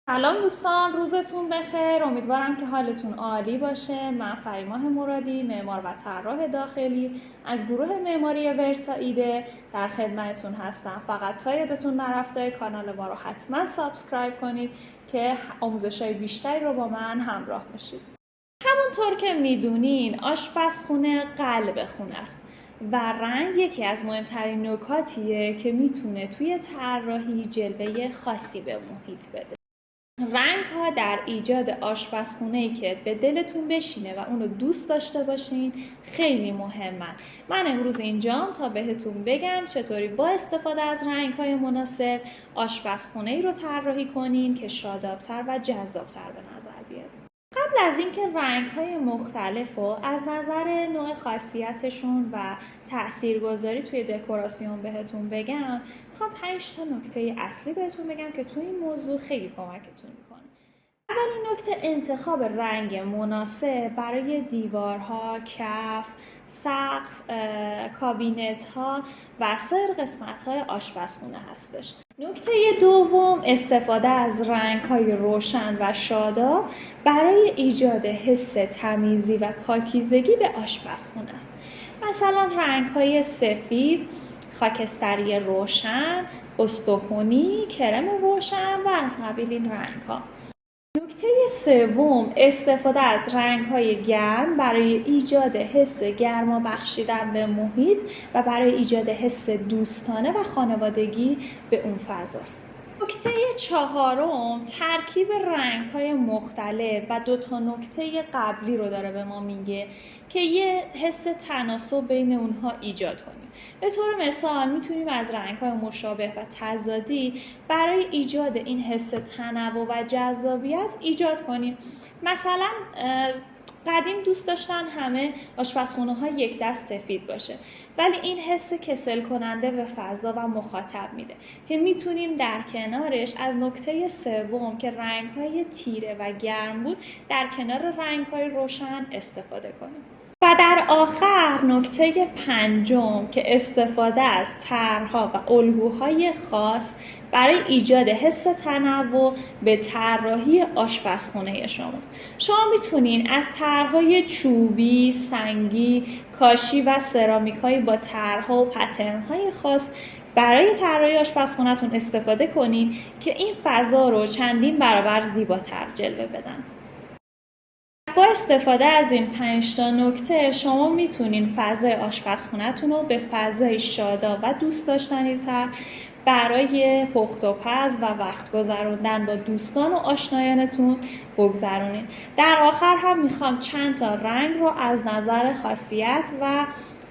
سلام دوستان، روزتون بخیر. امیدوارم که حالتون عالی باشه. من فریماه مرادی، معمار و طراح داخلی از گروه معماری ورتا-ایده در خدمتتون هستم. فقط تا یادتون نرفته کانال ما رو حتما سابسکرایب کنید که آموزش‌های بیشتری رو با من همراه باشید. همونطور که میدونین آشپزخونه قلب خونه است و رنگ یکی از مهمترین نکاتیه که میتونه توی طراحی جلوه خاصی به محیط بده. رنگ ها در ایجاد آشپزخونه‌ای که به دلتون بشینه و اونو دوست داشته باشین خیلی مهمن. من امروز اینجام تا بهتون بگم چطوری با استفاده از رنگ های مناسب آشپزخونه‌ای رو طراحی کنین که شادابتر و جذابتر به نظر بیاد. قبل از اینکه رنگ‌های مختلف رو از نظر نوع خاصیتشون و تاثیرگذاری توی دکوراسیون بهتون بگم، میخوام 5 تا نکته اصلی بهتون بگم که توی این موضوع خیلی کمکتون میکنه. اولین نکته انتخاب رنگ مناسب برای دیوارها، کف، سقف، کابینت‌ها و سایر قسمت‌های آشپزخونه هستش. نکته دوم استفاده از رنگ‌های روشن و شاداب برای ایجاد حس تمیزی و پاکیزگی به آشپزخونه است. مثلا رنگ‌های سفید، خاکستری روشن، استخوانی، کرم روشن و از قبیل این رنگ‌ها. نکته سوم استفاده از رنگ‌های گرم برای ایجاد حس گرما بخشیدن به محیط و برای ایجاد حس دوستانه و خانوادگی به اون فضاست. نکته چهارم ترکیب رنگ‌های مختلف و 2 تا نکته قبلی رو داره به ما میگه که یه حس تناسب بین اونها ایجاد کنیم. به طور مثال میتونیم از رنگ‌های مشابه و تضادی برای ایجاد این حس تنوع و جذابیت ایجاد کنیم. مثلا قدیم دوست داشتن همه آشپزخونه‌ها یک دست سفید باشه، ولی این حس کسل کننده به فضا و مخاطب میده که میتونیم در کنارش از نکته سوم که رنگ‌های تیره و گرم بود در کنار رنگ‌های روشن استفاده کنیم. و در آخر نکته پنجم که استفاده از طرح‌ها و الگوهای خاص برای ایجاد حس تنوع به طراحی آشپزخونه شماست. شما میتونین از طرح‌های چوبی، سنگی، کاشی و سرامیک‌های با طرح‌ها و پترن‌های خاص برای طراحی آشپزخونه‌تون استفاده کنین که این فضا رو چندین برابر زیباتر جلوه بدن. با استفاده از این 5 تا نکته شما میتونین فضای آشپزخونه‌تون رو به فضای شاداب و دوست داشتنی‌تر برای پخت و پز و وقت گذروندن با دوستان و آشنایانتون بگذرونین. در آخر هم میخوام چند تا رنگ رو از نظر خاصیت و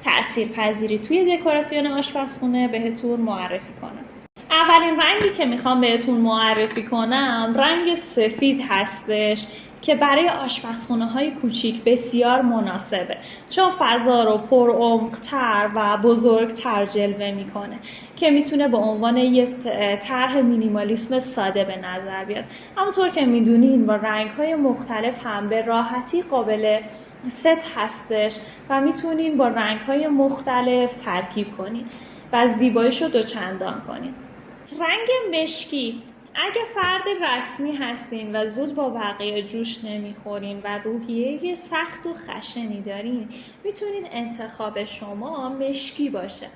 تأثیرپذیری توی دکوراسیون آشپزخونه بهتون معرفی کنم. اولین رنگی که میخوام بهتون معرفی کنم رنگ سفید هستش که برای آشپزخونه‌های کوچیک بسیار مناسبه، چون فضا رو پرعمق‌تر و بزرگتر جلوه میکنه که میتونه به عنوان یک طرح مینیمالیسم ساده به نظر بیاد. همونطور که میدونین با رنگ‌های مختلف هم به راحتی قابل ست هستش و میتونین با رنگ‌های مختلف ترکیب کنین و زیباییش رو دوچندان کنین. رنگ مشکی، اگه فرد رسمی هستین و زود با بقیه جوش نمیخورین و روحیه سخت و خشنی دارین، میتونین انتخاب شما مشکی باشه.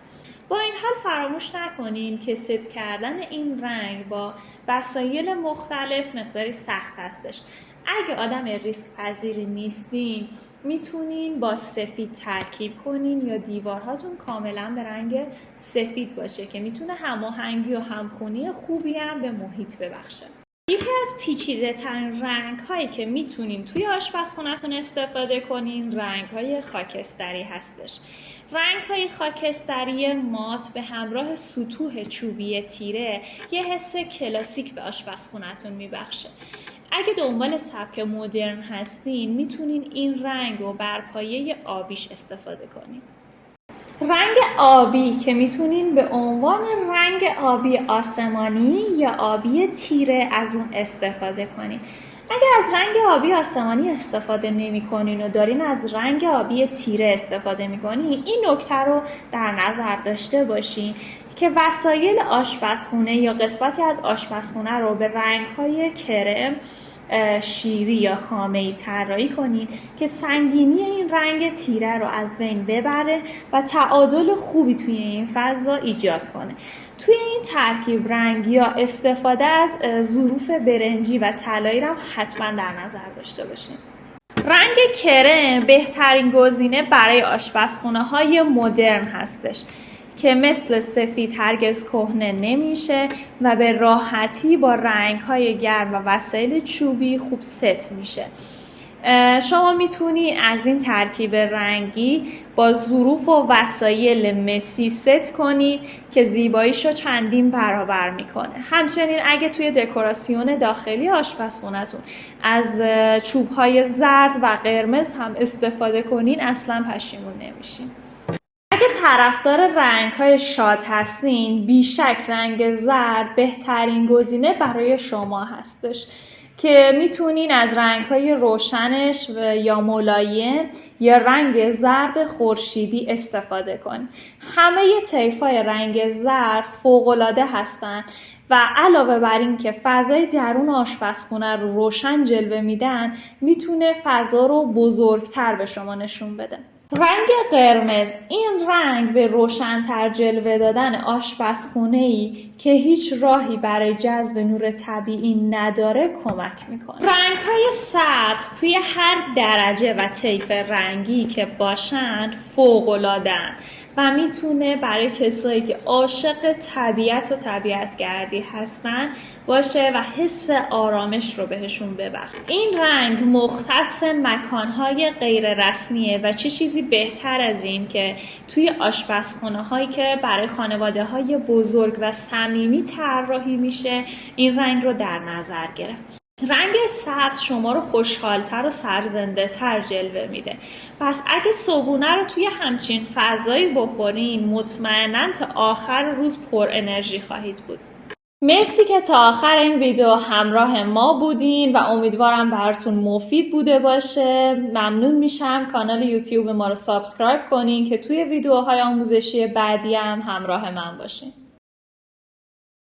با این حال فراموش نکنین که ست کردن این رنگ با وسایل مختلف مقداری سخت هستش. اگه آدم ریسک پذیری نیستین میتونین با سفید ترکیب کنین یا دیوارهاتون کاملا به رنگ سفید باشه که میتونه هماهنگی و همخونی خوبی هم به محیط ببخشه. یکی از پیچیده ترین رنگ هایی که میتونین توی آشپزخونه‌تون استفاده کنین رنگ های خاکستری هستش. رنگ های خاکستری مات به همراه سطوح چوبی تیره یه حس کلاسیک به آشپزخونه‌تون میبخشه. اگه دنبال سبک مدرن هستین میتونین این رنگ رو بر پایه آبیش استفاده کنین. رنگ آبی که میتونین به عنوان رنگ آبی آسمانی یا آبی تیره از اون استفاده کنین. اگه از رنگ آبی آسمانی استفاده نمی کنین و دارین از رنگ آبی تیره استفاده می کنین، این نکته رو در نظر داشته باشین که وسایل آشپزخونه یا قسمتی از آشپزخونه رو به رنگ‌های کرم، شیری یا خامه‌ای طراحی کنید که سنگینی این رنگ تیره رو از بین ببره و تعادل خوبی توی این فضا ایجاد کنه. توی این ترکیب رنگ یا استفاده از ظروف برنجی و طلایی رو حتما در نظر داشته باشین. رنگ کرم بهترین گزینه برای آشپزخونه‌های مدرن هستش که مثل سفید هرگز کهنه نمیشه و به راحتی با رنگ‌های گرم و وسایل چوبی خوب ست میشه. شما میتونی از این ترکیب رنگی با ظروف و وسایل مسی ست کنی که زیباییشو چندین برابر میکنه. همچنین اگه توی دکوراسیون داخلی آشپزخونه‌تون از چوب‌های زرد و قرمز هم استفاده کنین اصلا پشیمون نمیشین. اگه طرفدار رنگ‌های شاد هستین، بیشک رنگ زرد بهترین گزینه برای شما هستش که میتونین از رنگ‌های روشنش یا ملایم یا رنگ زرد خورشیدی استفاده کنین. همه طیف‌های رنگ زرد فوق‌العاده هستن و علاوه بر این که فضای درون آشپزخونه رو روشن جلوه میدن، میتونه فضا رو بزرگتر به شما نشون بده. رنگ قرمز، این رنگ به روشن‌تر جلوه دادن آشپزخونه‌ای که هیچ راهی برای جذب نور طبیعی نداره کمک میکنه. رنگ‌های سبز توی هر درجه و طیف رنگی که باشن فوق‌العاده‌ان و میتونه برای کسایی که عاشق طبیعت و طبیعتگردی هستن باشه و حس آرامش رو بهشون ببخشه. این رنگ مختص مکانهای غیر رسمیه و چه چیزی بهتر از این که توی آشپزخونه هایی که برای خانواده های بزرگ و صمیمی طراحی میشه این رنگ رو در نظر گرفت. رنگ سبز شما رو خوشحالتر و سرزنده تر جلوه میده. پس اگه صبحونه رو توی همچین فضایی بخورین مطمئناً تا آخر روز پر انرژی خواهید بود. مرسی که تا آخر این ویدیو همراه ما بودین و امیدوارم براتون مفید بوده باشه. ممنون میشم کانال یوتیوب ما رو سابسکرایب کنین که توی ویدیوهای آموزشی بعدی هم همراه من باشین.